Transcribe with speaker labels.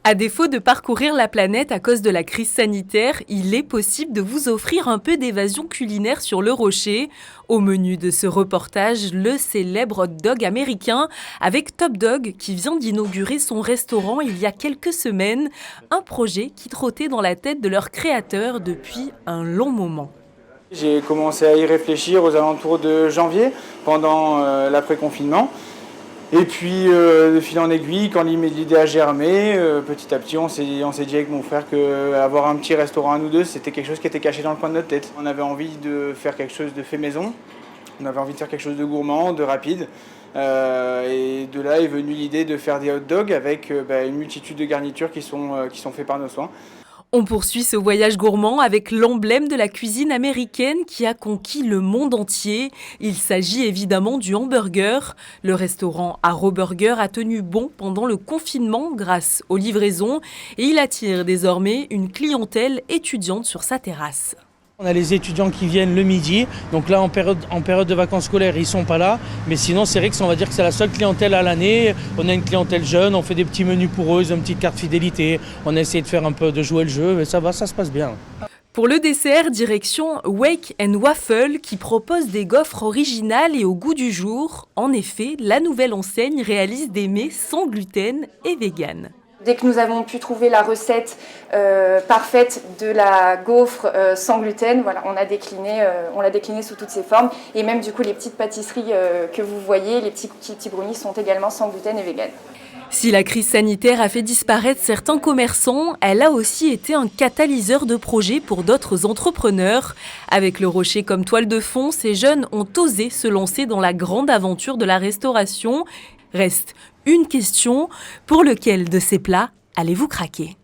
Speaker 1: À défaut de parcourir la planète à cause de la crise sanitaire, il est possible de vous offrir un peu d'évasion culinaire sur le Rocher. Au menu de ce reportage, le célèbre hot dog américain avec Top Dog qui vient d'inaugurer son restaurant il y a quelques semaines. Un projet qui trottait dans la tête de leur créateur depuis un long moment.
Speaker 2: J'ai commencé à y réfléchir aux alentours de janvier, pendant l'après-confinement. Et puis, de fil en aiguille, quand l'idée a germé, petit à petit, on s'est dit avec mon frère qu'avoir un petit restaurant à nous deux, c'était quelque chose qui était caché dans le coin de notre tête. On avait envie de faire quelque chose de fait maison, on avait envie de faire quelque chose de gourmand, de rapide. Et de là est venue l'idée de faire des hot dogs avec une multitude de garnitures qui sont faites par nos soins.
Speaker 1: On poursuit ce voyage gourmand avec l'emblème de la cuisine américaine qui a conquis le monde entier. Il s'agit évidemment du hamburger. Le restaurant Arrow Burger a tenu bon pendant le confinement grâce aux livraisons et il attire désormais une clientèle étudiante sur sa terrasse.
Speaker 3: On a les étudiants qui viennent le midi, donc là en période de vacances scolaires ils sont pas là, mais sinon c'est vrai que on va dire que c'est la seule clientèle à l'année. On a une clientèle jeune, on fait des petits menus pour eux, une petite carte fidélité, on a essayé de faire un peu de jouer le jeu, mais ça va, ça se passe bien.
Speaker 1: Pour le dessert, direction Wake & Waffle qui propose des gaufres originales et au goût du jour. En effet, la nouvelle enseigne réalise des mets sans gluten et vegan.
Speaker 4: Dès que nous avons pu trouver la recette parfaite de la gaufre sans gluten, voilà, on l'a décliné sous toutes ses formes. Et même du coup, les petites pâtisseries que vous voyez, les petits brownies sont également sans gluten et vegan.
Speaker 1: Si la crise sanitaire a fait disparaître certains commerçants, elle a aussi été un catalyseur de projets pour d'autres entrepreneurs. Avec le Rocher comme toile de fond, ces jeunes ont osé se lancer dans la grande aventure de la restauration. Reste une question, pour lequel de ces plats allez-vous craquer ?